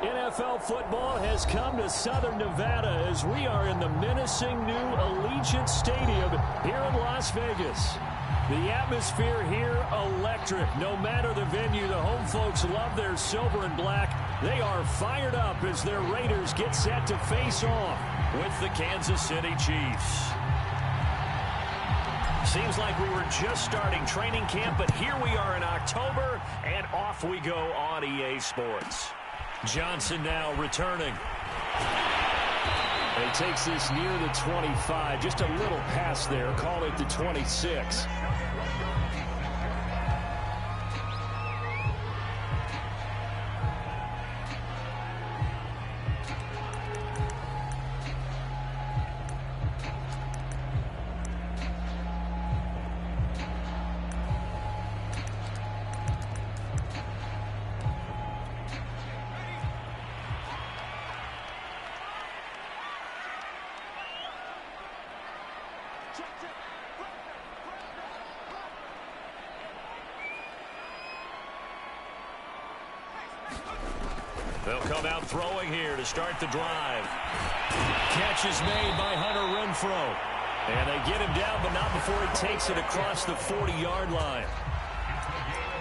NFL football has come to Southern Nevada as we are in the menacing new Allegiant Stadium here in Las Vegas. The atmosphere here, electric. No matter the venue, the home folks love their silver and black. They are fired up as their Raiders get set to face off with the Kansas City Chiefs. Seems like we were just starting training camp, but here we are in October, and off we go on EA Sports. Johnson now returning. He takes this near the 25, just a little pass there, call it the 26. They'll come out throwing here to start the drive. Catch is made by Hunter Renfrow. And they get him down, but not before he takes it across the 40-yard line.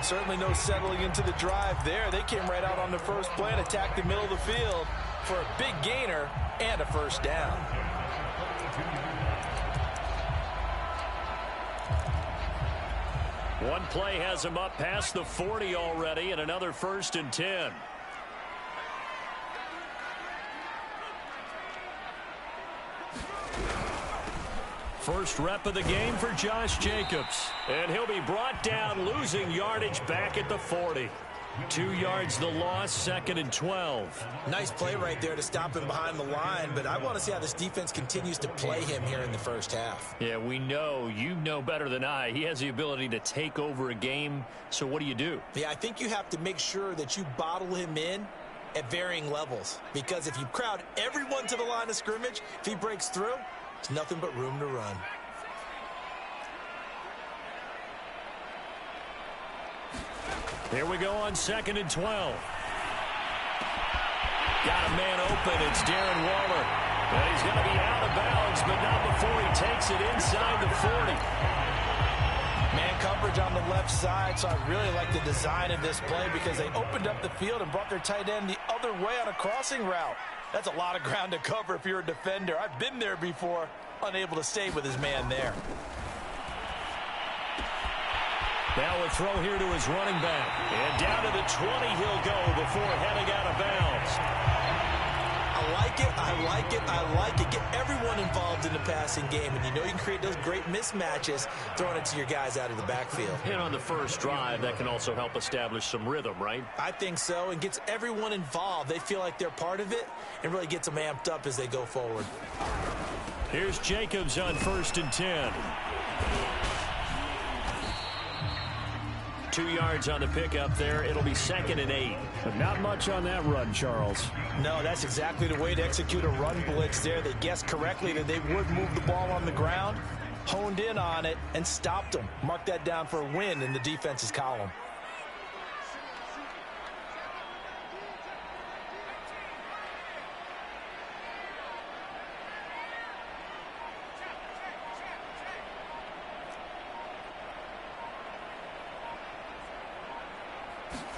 Certainly no settling into the drive there. They came right out on the first play and attacked the middle of the field for a big gainer and a first down. One play has him up past the 40 already, and another 1st and 10. First rep of the game for Josh Jacobs. And he'll be brought down, losing yardage back at the 40. 2 yards the loss, 2nd and 12. Nice play right there to stop him behind the line, but I want to see how this defense continues to play him here in the first half. Yeah, we know. You know better than I. He has the ability to take over a game, so what do? Yeah, I think you have to make sure that you bottle him in at varying levels, because if you crowd everyone to the line of scrimmage, if he breaks through, it's nothing but room to run. Here we go on 2nd and 12. Got a man open. It's Darren Waller. And he's going to be out of bounds, but not before he takes it inside the 40. Man coverage on the left side, so I really like the design of this play because they opened up the field and brought their tight end the other way on a crossing route. That's a lot of ground to cover if you're a defender. I've been there before, unable to stay with his man there. Now a throw here to his running back. And down to the 20 he'll go before heading out of bounds. I like it, I like it, I like it. Get everyone involved in the passing game, and you know you can create those great mismatches throwing it to your guys out of the backfield. And on the first drive, that can also help establish some rhythm, right? I think so, and gets everyone involved. They feel like they're part of it, and really gets them amped up as they go forward. Here's Jacobs on 1st and 10. 2 yards on the pickup there. It'll be 2nd and 8. But not much on that run, Charles. No, that's exactly the way to execute a run blitz there. They guessed correctly that they would move the ball on the ground, honed in on it, and stopped them. Mark that down for a win in the defense's column.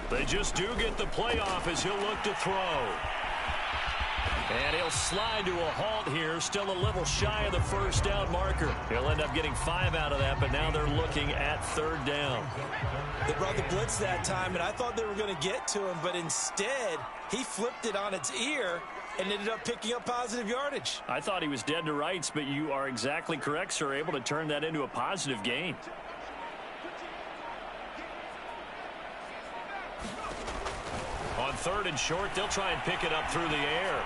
They just do get the playoff as he'll look to throw. And he'll slide to a halt here, still a little shy of the first down marker. He'll end up getting 5 out of that, but now they're looking at 3rd down. They brought the blitz that time, and I thought they were going to get to him, but instead he flipped it on its ear and ended up picking up positive yardage. I thought he was dead to rights, but you are exactly correct, sir, able to turn that into a positive gain. On 3rd and short, they'll try and pick it up through the air.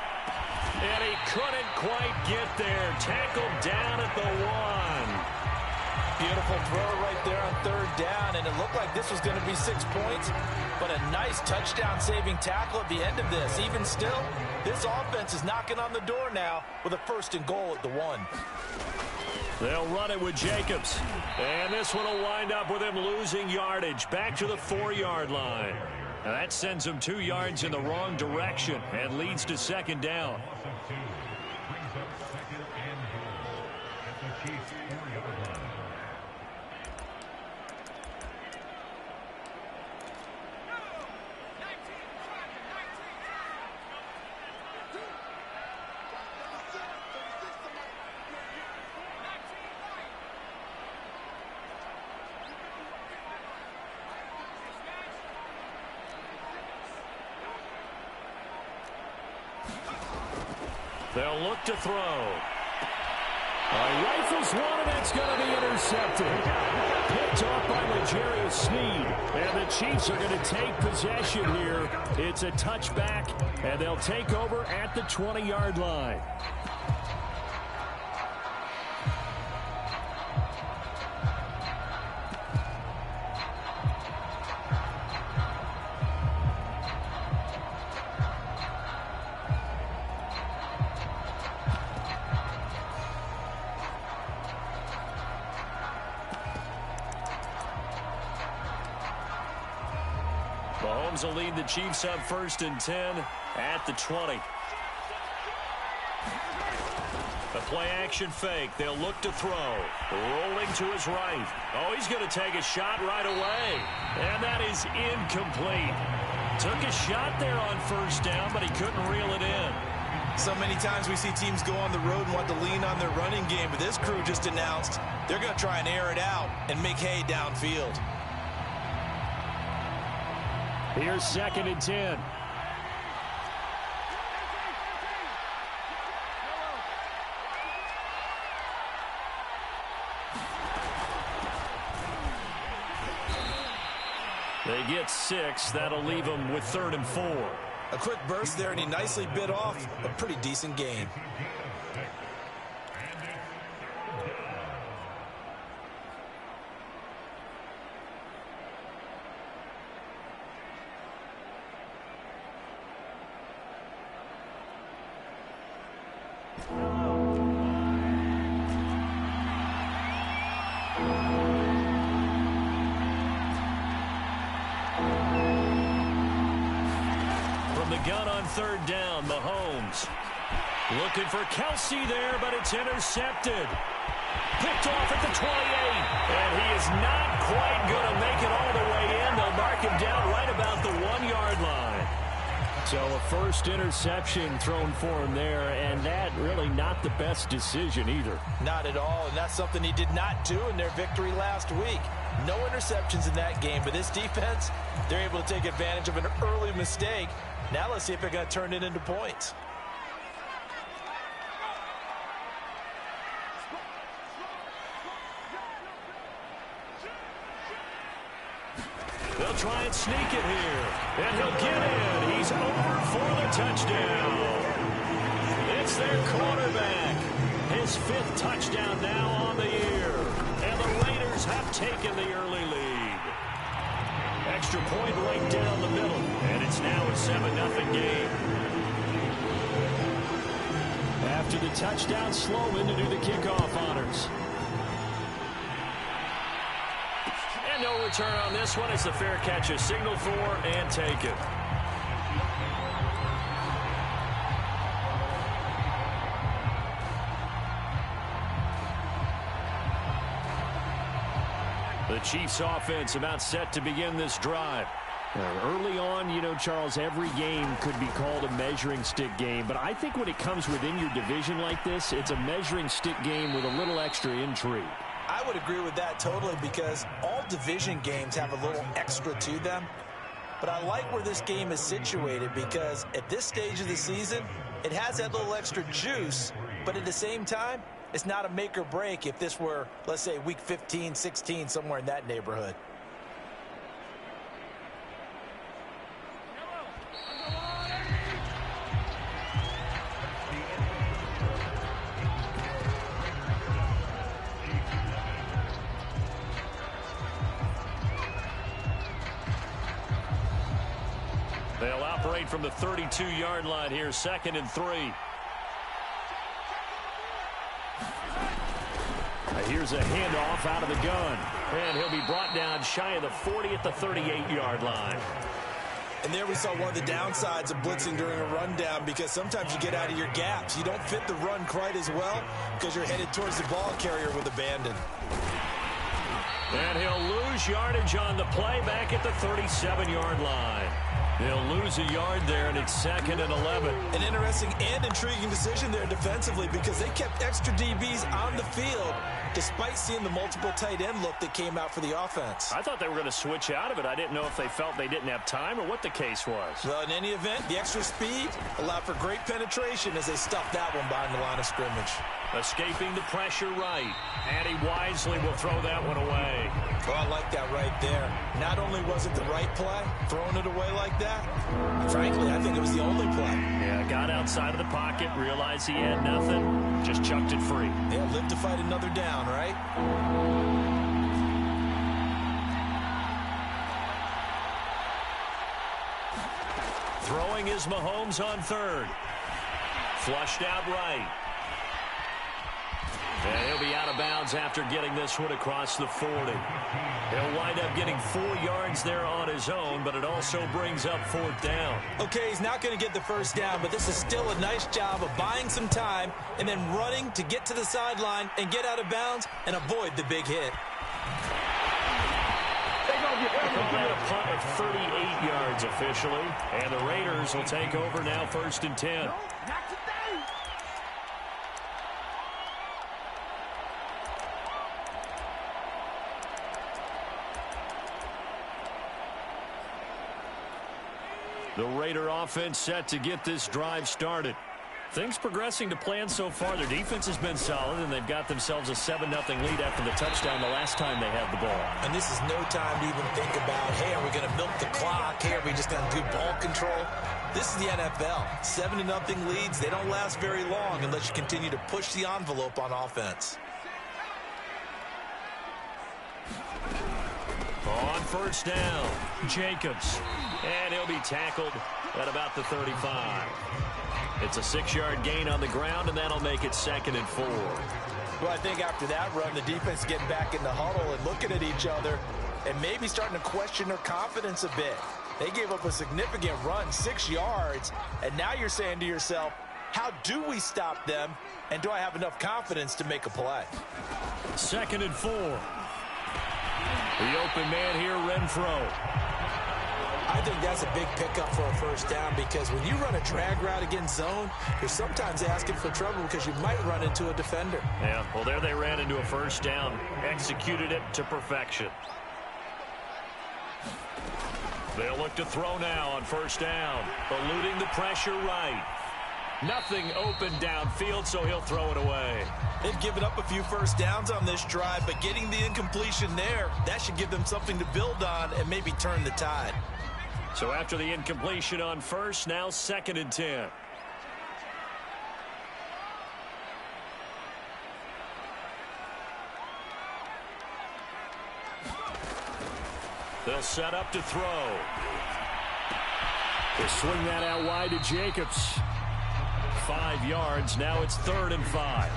And he couldn't quite get there. Tackled down at the 1. Beautiful throw right there on 3rd down, and it looked like this was going to be 6 points, but a nice touchdown-saving tackle at the end of this. Even still, this offense is knocking on the door now with a 1st and goal at the 1. They'll run it with Jacobs. And this one will wind up with him losing yardage back to the 4-yard line. Now that sends them 2 yards in the wrong direction and leads to second down. They'll look to throw. Rifles one, and it's going to be intercepted. Picked off by L'Jarius Sneed. And the Chiefs are going to take possession here. It's a touchback, and they'll take over at the 20-yard line. Mahomes will lead the Chiefs up 1st and 10 at the 20. A play-action fake. They'll look to throw. Rolling to his right. Oh, he's going to take a shot right away. And that is incomplete. Took a shot there on 1st down, but he couldn't reel it in. So many times we see teams go on the road and want to lean on their running game, but this crew just announced they're going to try and air it out and make hay downfield. Here's 2nd and 10. They get 6. That'll leave them with 3rd and 4. A quick burst there, and he nicely bit off a pretty decent gain. Gun on 3rd down, Mahomes. Looking for Kelsey there, but it's intercepted. Picked off at the 28. And he is not quite going to make it all the way in. They'll mark him down right about the 1-yard line. So a first interception thrown for him there, and that really not the best decision either. Not at all, and that's something he did not do in their victory last week. No interceptions in that game, but this defense, they're able to take advantage of an early mistake. Now let's see if they're going to turn it into points. They'll try and sneak it here. And he'll get in. He's over for the touchdown. It's their quarterback. His 5th touchdown now on the year. And the Raiders have taken the early lead. Extra point right down the middle. And it's now a 7-0 game. After the touchdown, Sloman to do the kickoff honors. And no return on this one. It's the fair catch is signaled for and taken. The Chiefs offense about set to begin this drive. Early on, you know, Charles, every game could be called a measuring stick game. But I think when it comes within your division like this, it's a measuring stick game with a little extra intrigue. I would agree with that totally, because all division games have a little extra to them. But I like where this game is situated, because at this stage of the season, it has that little extra juice. But at the same time, it's not a make or break if this were, let's say, week 15, 16, somewhere in that neighborhood. They'll operate from the 32-yard line here, 2nd and 3. Here's a handoff out of the gun. And he'll be brought down shy of the 40 at the 38-yard line. And there we saw one of the downsides of blitzing during a rundown, because sometimes you get out of your gaps. You don't fit the run quite as well because you're headed towards the ball carrier with abandon. And he'll lose yardage on the play back at the 37-yard line. They'll lose a yard there, and it's 2nd and 11. An interesting and intriguing decision there defensively, because they kept extra DBs on the field despite seeing the multiple tight end look that came out for the offense. I thought they were going to switch out of it. I didn't know if they felt they didn't have time or what the case was. Well, in any event, the extra speed allowed for great penetration as they stuffed that one behind the line of scrimmage. Escaping the pressure right, and he wisely will throw that one away. Oh, I like that right there. Not only was it the right play, throwing it away like that, frankly, I think it was the only play. Yeah, got outside of the pocket, realized he had nothing, just chucked it free. Yeah, live to fight another down, right? Throwing is Mahomes on 3rd. Flushed out right. And he'll be out of bounds after getting this one across the 40. He'll wind up getting 4 yards there on his own, but it also brings up 4th down. Okay, he's not going to get the first down, but this is still a nice job of buying some time and then running to get to the sideline and get out of bounds and avoid the big hit. Call that a punt of 38 yards officially, and the Raiders will take over now 1st and 10. The Raider offense set to get this drive started. Things progressing to plan so far. Their defense has been solid, and they've got themselves a 7-0 lead after the touchdown the last time they had the ball. And this is no time to even think about, hey, are we going to milk the clock? Hey, are we just going to do ball control? This is the NFL. 7-0 leads, they don't last very long unless you continue to push the envelope on offense. On 1st down, Jacobs. And he'll be tackled at about the 35. It's a 6-yard gain on the ground, and that'll make it 2nd and 4. Well, I think after that run, the defense is getting back in the huddle and looking at each other and maybe starting to question their confidence a bit. They gave up a significant run, 6 yards, and now you're saying to yourself, how do we stop them, and do I have enough confidence to make a play? 2nd and 4. The open man here, Renfro. I think that's a big pickup for a first down, because when you run a drag route against zone, you're sometimes asking for trouble because you might run into a defender. Yeah, well, there they ran into a first down, executed it to perfection. They'll look to throw now on 1st down, eluding the pressure right. Nothing open downfield, so he'll throw it away. They've given up a few first downs on this drive, but getting the incompletion there, that should give them something to build on and maybe turn the tide. So after the incompletion on 1st, now 2nd and 10. They'll set up to throw. They swing that out wide to Jacobs. 5 yards. Now it's 3rd and 5.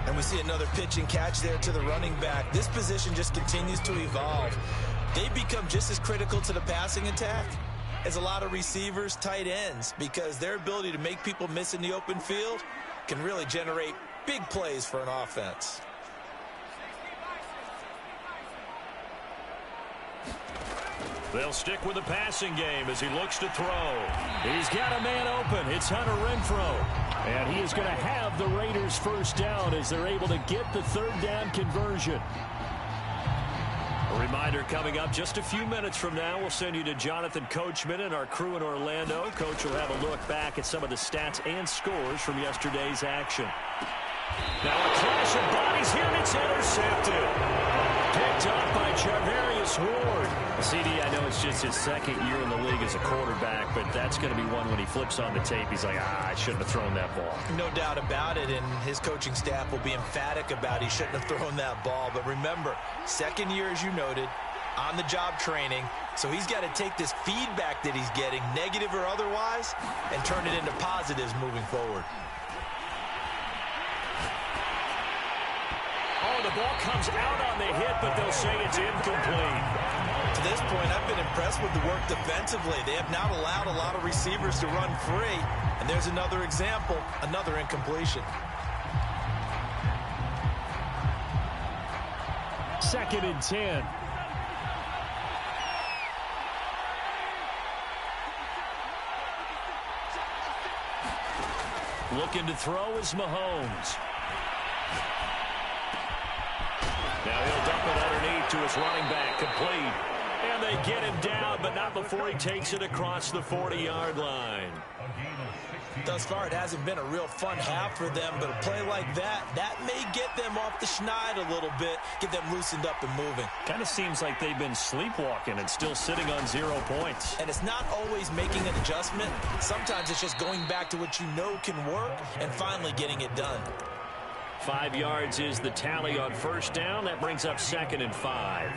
And we see another pitch and catch there to the running back. This position just continues to evolve. They become just as critical to the passing attack as a lot of receivers, tight ends, because their ability to make people miss in the open field can really generate big plays for an offense. They'll stick with the passing game as he looks to throw. He's got a man open. It's Hunter Renfro. And he is going to have the Raiders first down as they're able to get the 3rd down conversion. A reminder coming up just a few minutes from now. We'll send you to Jonathan Coachman and our crew in Orlando. Coach will have a look back at some of the stats and scores from yesterday's action. Now a clash of bodies here, and it's intercepted. Picked up by Charvarius Ward. CD, I know it's just his 2nd year in the league as a quarterback, but that's going to be one when he flips on the tape. He's like, I shouldn't have thrown that ball. No doubt about it, and his coaching staff will be emphatic about he shouldn't have thrown that ball. But remember, 2nd year, as you noted, on-the-job training, so he's got to take this feedback that he's getting, negative or otherwise, and turn it into positives moving forward. On the ball comes out on the hit, but they'll say it's incomplete. To this point, I've been impressed with the work defensively. They have not allowed a lot of receivers to run free. And there's another example, another incompletion. 2nd and 10. Looking to throw is Mahomes. Now he'll dump it underneath to his running back, complete. And they get him down, but not before he takes it across the 40-yard line. Thus far, it hasn't been a real fun half for them, but a play like that may get them off the schneid a little bit, get them loosened up and moving. Kind of seems like they've been sleepwalking and still sitting on 0 points. And it's not always making an adjustment. Sometimes it's just going back to what you know can work and finally getting it done. 5 yards is the tally on 1st down. That brings up 2nd and 5.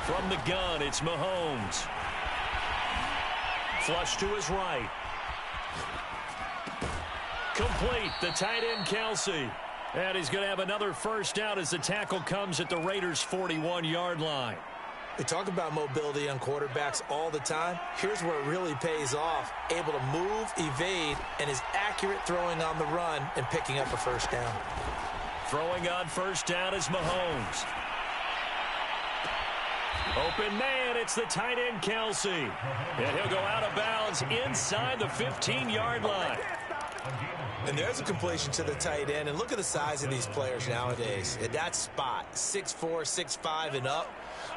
From the gun, it's Mahomes. Flush to his right. Complete, the tight end, Kelsey. And he's going to have another 1st down as the tackle comes at the Raiders' 41-yard line. We talk about mobility on quarterbacks all the time. Here's where it really pays off. Able to move, evade, and is accurate throwing on the run and picking up a 1st down. Throwing on 1st down is Mahomes. Open man, it's the tight end, Kelsey. And he'll go out of bounds inside the 15-yard line. And there's a completion to the tight end. And look at the size of these players nowadays. At that spot, 6'4", 6'5", and up.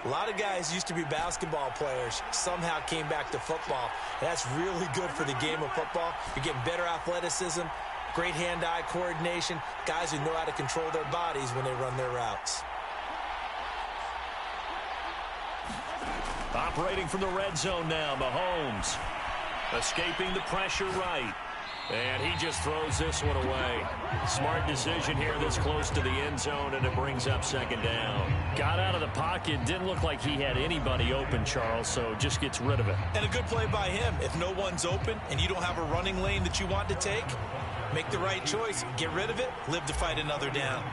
A lot of guys used to be basketball players, somehow came back to football. And that's really good for the game of football. You're getting better athleticism, great hand-eye coordination, guys who know how to control their bodies when they run their routes. Operating from the red zone now, Mahomes. Escaping the pressure right. And he just throws this one away. Smart decision here this close to the end zone, and it brings up 2nd down. Got out of the pocket. Didn't look like he had anybody open, Charles, so just gets rid of it. And a good play by him. If no one's open and you don't have a running lane that you want to take, make the right choice. Get rid of it. Live to fight another down.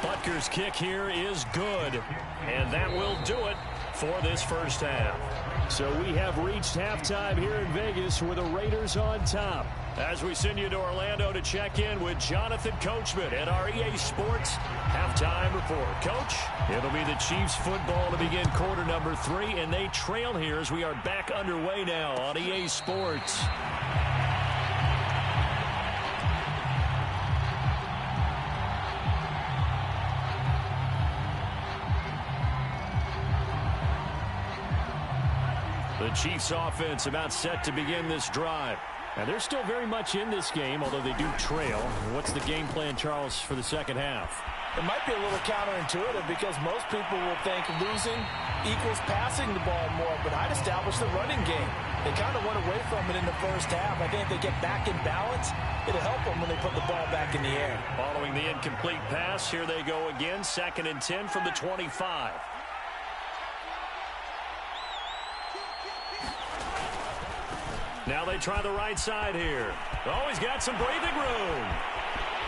Butker's kick here is good, and that will do it for this 1st half. So we have reached halftime here in Vegas with the Raiders on top. As we send you to Orlando to check in with Jonathan Coachman at our EA Sports halftime report. Coach, it'll be the Chiefs football to begin quarter number 3, and they trail here as we are back underway now on EA Sports. The Chiefs offense about set to begin this drive. And they're still very much in this game, although they do trail. What's the game plan, Charles, for the 2nd half? It might be a little counterintuitive because most people will think losing equals passing the ball more, but I'd establish the running game. They kind of went away from it in the 1st half. I think if they get back in balance, it'll help them when they put the ball back in the air. Following the incomplete pass, here they go again, 2nd and 10 from the 25. Now they try the right side here. Oh, he's got some breathing room.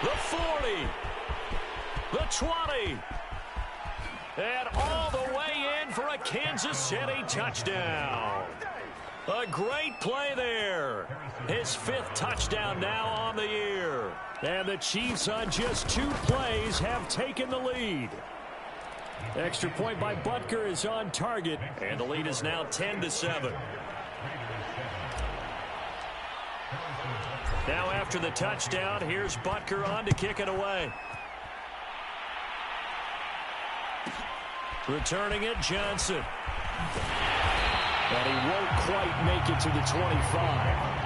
The 40. The 20. And all the way in for a Kansas City touchdown. A great play there. His 5th touchdown now on the year. And the Chiefs on just 2 plays have taken the lead. Extra point by Butker is on target. And the lead is now 10-7. Now after the touchdown, here's Butker on to kick it away. Returning it, Johnson. But he won't quite make it to the 25.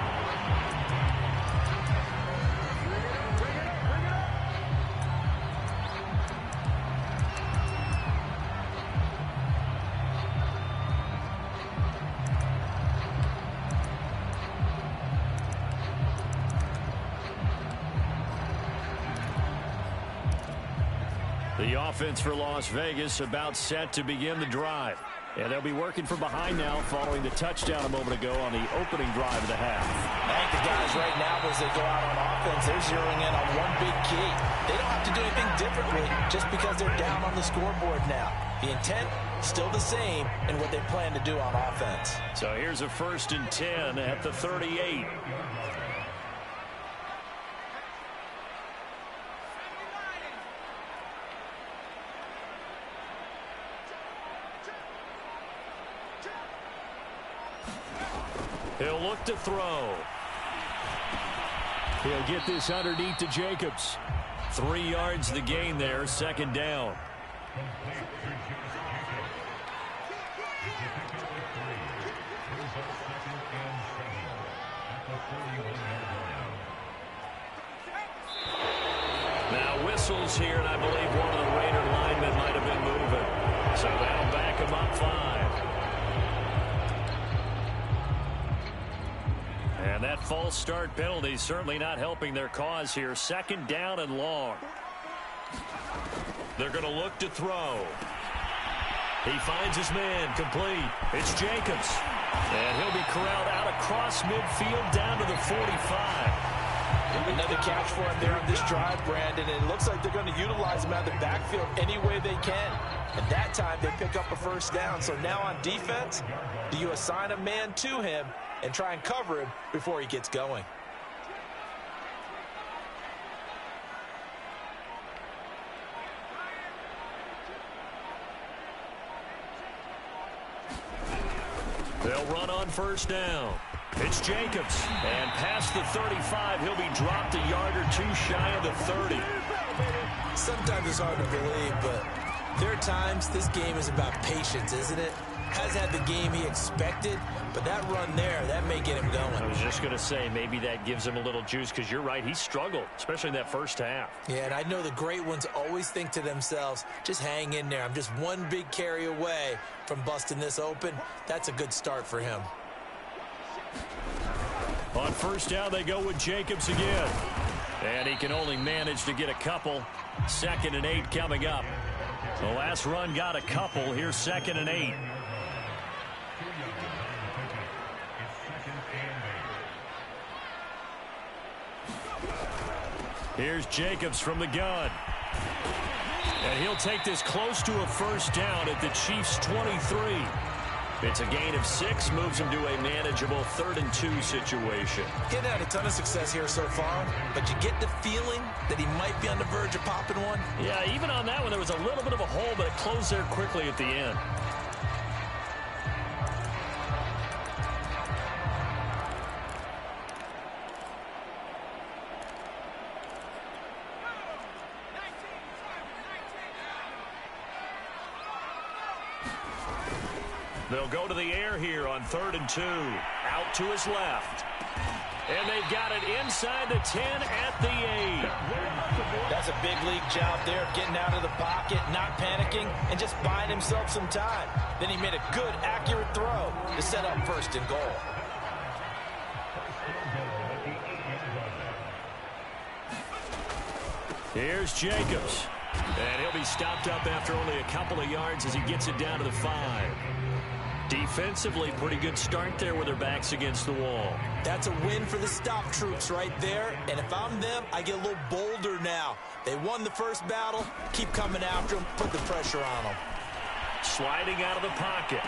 The offense for Las Vegas about set to begin the drive. And they'll be working from behind now following the touchdown a moment ago on the opening drive of the half. I think the guys right now, as they go out on offense, they're zeroing in on one big key. They don't have to do anything differently just because they're down on the scoreboard now. The intent, still the same in what they plan to do on offense. So here's a 1st and 10 at the 38. He'll look to throw. He'll get this underneath to Jacobs. 3 yards the gain there, 2nd down. Now whistles here, and I believe one of the Raider linemen might have been moving. So that'll back him up 5. And that false start penalty certainly not helping their cause here. 2nd down and long. They're going to look to throw. He finds his man complete. It's Jacobs. And he'll be corralled out across midfield down to the 45. Another catch for him there on this drive, Brandon. And it looks like they're going to utilize him out of the backfield any way they can. And that time they pick up a 1st down. So now on defense, do you assign a man to him and try and cover him before he gets going? They'll run on 1st down. It's Jacobs. And past the 35, he'll be dropped a yard or 2 shy of the 30. Sometimes it's hard to believe, but there are times this game is about patience, isn't it? Has had the game he expected, but that run there, that may get him going. I was just going to say, maybe that gives him a little juice, because you're right, he struggled, especially in that 1st half. Yeah, and I know the great ones always think to themselves, just hang in there. I'm just one big carry away from busting this open. That's a good start for him. On 1st down, they go with Jacobs again. And he can only manage to get a couple. 2nd and 8 coming up. The last run got a couple. Here's 2nd and 8. Here's Jacobs from the gun. And he'll take this close to a 1st down at the Chiefs' 23. It's a gain of 6, moves him to a manageable 3rd and 2 situation. Getting had a ton of success here so far, but you get the feeling that he might be on the verge of popping one. Yeah, even on that one, there was a little bit of a hole, but it closed there quickly at the end. They'll go to the air here on 3rd and 2. Out to his left. And they've got it inside the 10 at the 8. That's a big league job there, getting out of the pocket, not panicking, and just buying himself some time. Then he made a good, accurate throw to set up 1st and goal. Here's Jacobs. And he'll be stopped up after only a couple of yards as he gets it down to the 5. Defensively, pretty good start there with their backs against the wall. That's a win for the stop troops right there. And if I'm them, I get a little bolder now. They won the 1st battle. Keep coming after them. Put the pressure on them. Sliding out of the pocket.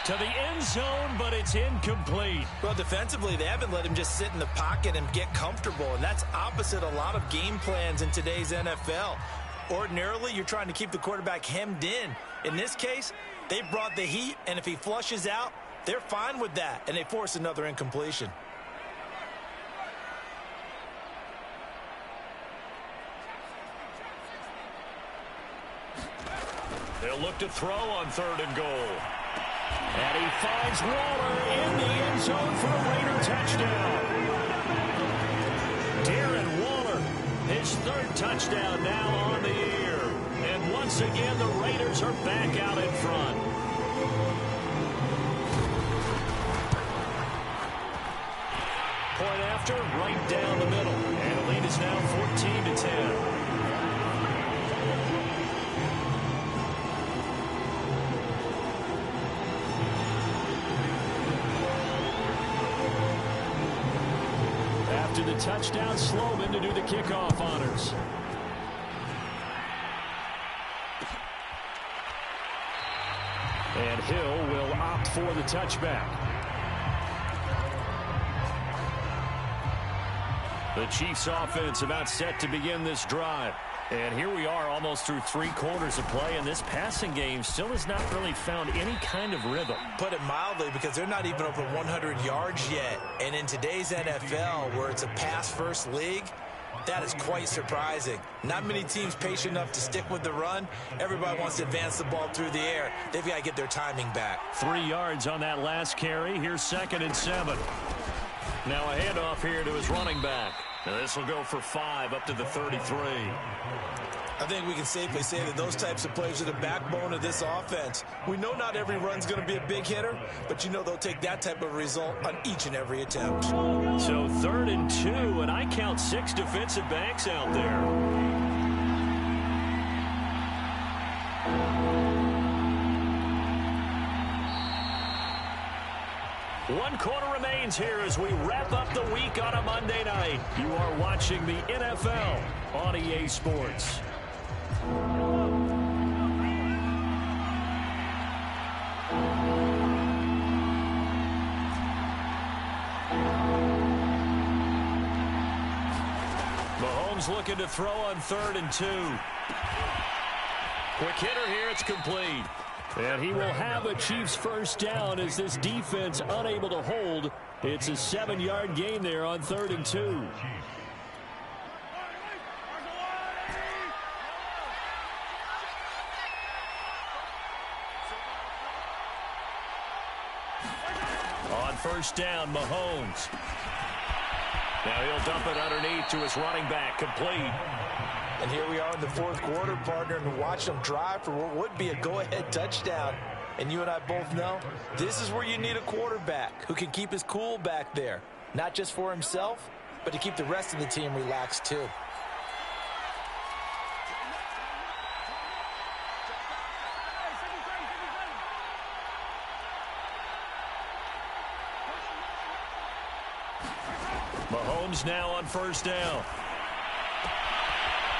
To the end zone, but it's incomplete. Well, defensively, they haven't let him just sit in the pocket and get comfortable. And that's opposite a lot of game plans in today's NFL. Ordinarily, you're trying to keep the quarterback hemmed in. In this case, they brought the heat, and if he flushes out, they're fine with that, and they force another incompletion. They'll look to throw on 3rd and goal. And he finds Waller in the end zone for a Raider touchdown. Darren Waller, his 3rd touchdown now on the year. And once again, the Raiders are back out in front. Point after, right down the middle. And the lead is now 14-10. after the touchdown, Sloman to do the kickoff honors. And Hill will opt for the touchback. The Chiefs offense about set to begin this drive. And here we are almost through 3 quarters of play, and this passing game still has not really found any kind of rhythm. Put it mildly, because they're not even over 100 yards yet. And in today's NFL, where it's a pass-first league, that is quite surprising. Not many teams patient enough to stick with the run. Everybody wants to advance the ball through the air. They've got to get their timing back. 3 yards on that last carry. Here's 2nd and 7. Now a handoff here to his running back. Now this will go for 5 up to the 33. I think we can safely say that those types of plays are the backbone of this offense. We know not every run's going to be a big hitter, but you know they'll take that type of result on each and every attempt. So 3rd and 2, and I count 6 defensive backs out there. One quarter remains here as we wrap up the week on a Monday night. You are watching the NFL on EA Sports. Mahomes looking to throw on 3rd and 2. Quick hitter here, it's complete. And he will have a Chiefs first down as this defense unable to hold. It's a 7-yard gain there on 3rd and 2. On first down, Mahomes. Now he'll dump it underneath to his running back, complete. And here we are in the 4th quarter, partner, and watch them drive for what would be a go-ahead touchdown. And you and I both know this is where you need a quarterback who can keep his cool back there. Not just for himself, but to keep the rest of the team relaxed too. Mahomes now on first down.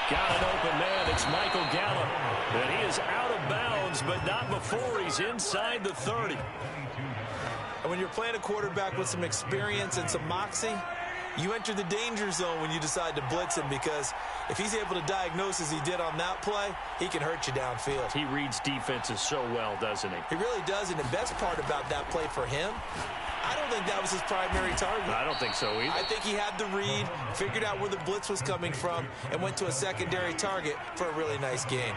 Got an open man. It's Michael Gallup. And he is out of bounds, but not before he's inside the 30. And when you're playing a quarterback with some experience and some moxie, you enter the danger zone when you decide to blitz him, because if he's able to diagnose as he did on that play, he can hurt you downfield. He reads defenses so well, doesn't he? He really does, and the best part about that play for him, I don't think that was his primary target. I don't think so either. I think he had the read, figured out where the blitz was coming from, and went to a secondary target for a really nice gain.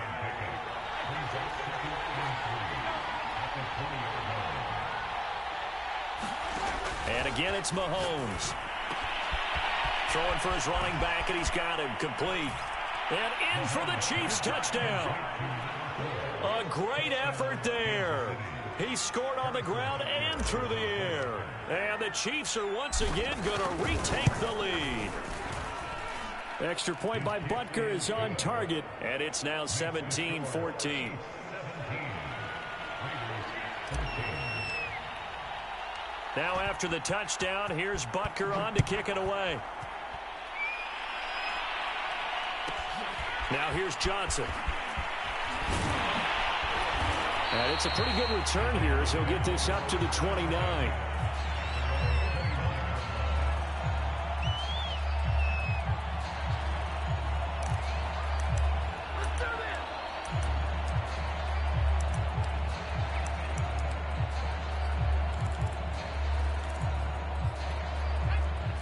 And again, it's Mahomes. Throwing for his running back, and he's got him complete. And in for the Chiefs touchdown. A great effort there. He scored on the ground and through the air. And the Chiefs are once again going to retake the lead. Extra point by Butker is on target, and it's now 17-14. Now after the touchdown, here's Butker on to kick it away. Now here's Johnson. And it's a pretty good return here as he'll get this up to the 29.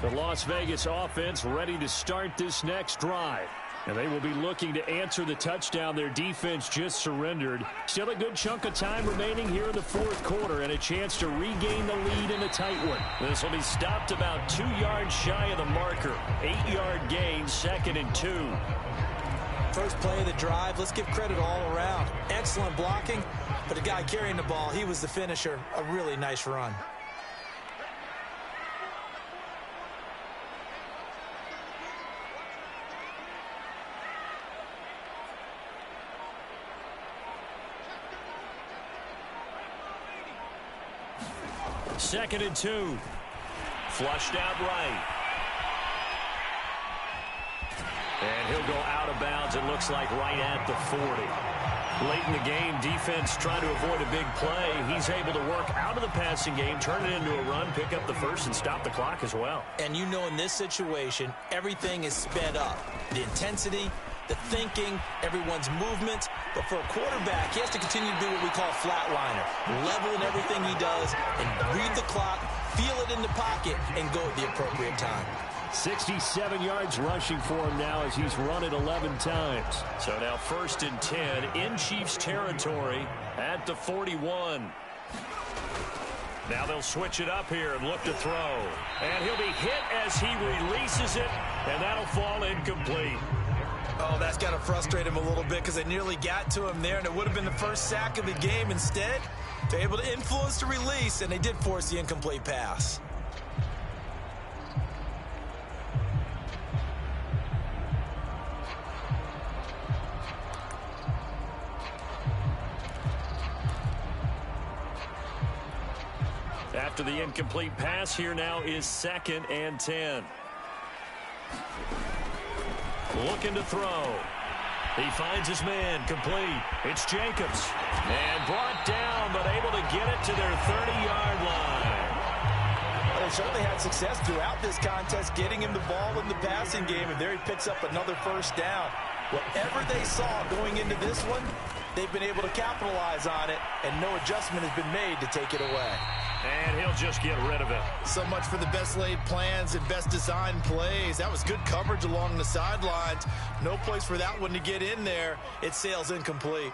The Las Vegas offense ready to start this next drive. And they will be looking to answer the touchdown their defense just surrendered. Still a good chunk of time remaining here in the 4th quarter and a chance to regain the lead in a tight one. This will be stopped about 2 yards shy of the marker. 8-yard gain, 2nd and 2. First play of the drive, let's give credit all around. Excellent blocking, but the guy carrying the ball, he was the finisher. A really nice run. Second and 2. Flushed out right. And he'll go out of bounds, it looks like, right at the 40. Late in the game, defense trying to avoid a big play. He's able to work out of the passing game, turn it into a run, pick up the first, and stop the clock as well. And you know in this situation, everything is sped up. The intensity, the thinking, everyone's movement. But for a quarterback, he has to continue to do what we call flatliner. Level in everything he does and read the clock, feel it in the pocket, and go at the appropriate time. 67 yards rushing for him now as he's run it 11 times. So now 1st and 10 in Chiefs territory at the 41. Now they'll switch it up here and look to throw. And he'll be hit as he releases it, and that'll fall incomplete. Oh, that's got to frustrate him a little bit because they nearly got to him there, and it would have been the first sack of the game. Instead, they're able to influence the release, and they did force the incomplete pass. After the incomplete pass, here now is 2nd and 10. Looking to throw. He finds his man, complete. It's Jacobs. And brought down, but able to get it to their 30-yard line. Well, they certainly had success throughout this contest, getting him the ball in the passing game, and there he picks up another first down. Whatever they saw going into this one, they've been able to capitalize on it, and no adjustment has been made to take it away. And he'll just get rid of it. So much for the best laid plans and best designed plays. That was good coverage along the sidelines. No place for that one to get in there. It sails incomplete.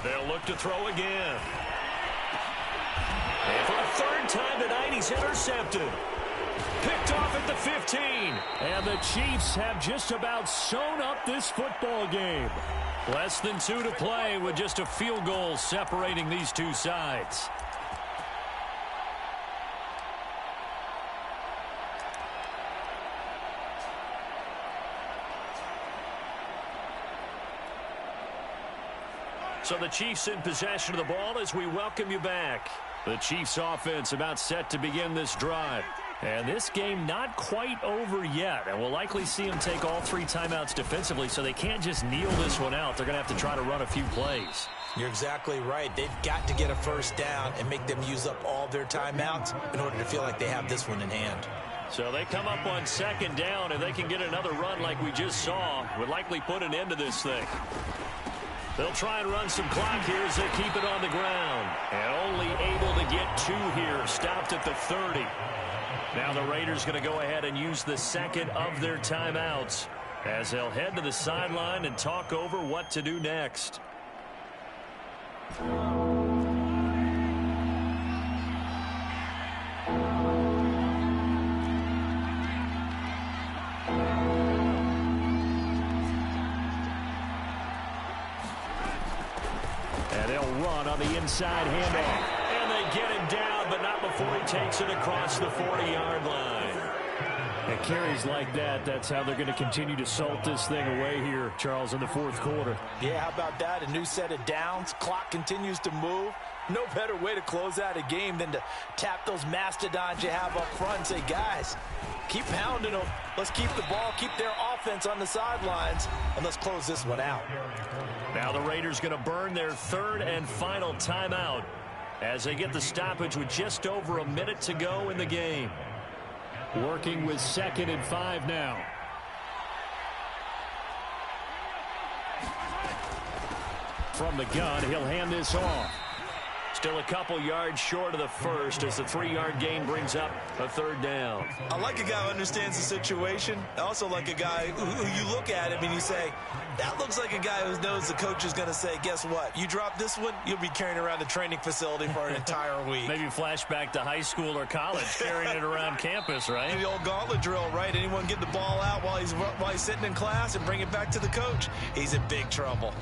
They'll look to throw again. And for the 3rd time tonight, he's intercepted. Picked off at the 15. And the Chiefs have just about sewn up this football game. Less than 2 to play with just a field goal separating these two sides. So the Chiefs in possession of the ball as we welcome you back. The Chiefs offense about set to begin this drive. And this game not quite over yet. And we'll likely see them take all 3 timeouts defensively, so they can't just kneel this one out. They're going to have to try to run a few plays. You're exactly right. They've got to get a first down and make them use up all their timeouts in order to feel like they have this one in hand. So they come up on 2nd down, and they can get another run like we just saw. Would likely put an end to this thing. They'll try and run some clock here as they keep it on the ground. And only able to get 2 here. Stopped at the 30. Now the Raiders going to go ahead and use the 2nd of their timeouts as they'll head to the sideline and talk over what to do next. And they'll run on the inside handoff. And they get him down, but not before he takes it across the 40-yard line. And carries like that, that's how they're going to continue to salt this thing away here, Charles, in the 4th quarter. Yeah, how about that? A new set of downs. Clock continues to move. No better way to close out a game than to tap those mastodons you have up front and say, guys, keep pounding them. Let's keep the ball, keep their offense on the sidelines, and let's close this one out. Now the Raiders going to burn their 3rd and final timeout as they get the stoppage with just over a minute to go in the game. Working with 2nd and 5 now. From the gun, he'll hand this off. Still a couple yards short of the first as the 3-yard gain brings up a 3rd down. I like a guy who understands the situation. I also like a guy who you look at him and you say, that looks like a guy who knows the coach is going to say, guess what? You drop this one, you'll be carrying around the training facility for an entire week. Maybe flashback to high school or college, carrying it around campus, right? The old gauntlet drill, right? Anyone get the ball out while he's sitting in class and bring it back to the coach? He's in big trouble.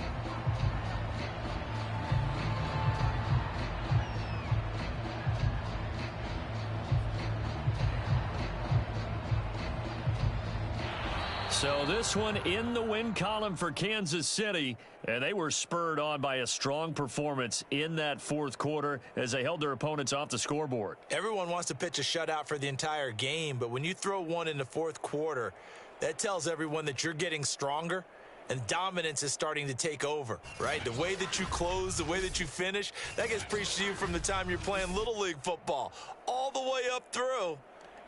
So this one in the win column for Kansas City, and they were spurred on by a strong performance in that fourth quarter as they held their opponents off the scoreboard. Everyone wants to pitch a shutout for the entire game, but when you throw one in the fourth quarter, that tells everyone that you're getting stronger and dominance is starting to take over, right? The way that you close, the way that you finish, that gets preached to you from the time you're playing Little League football all the way up through.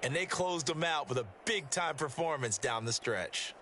And they closed them out with a big-time performance down the stretch.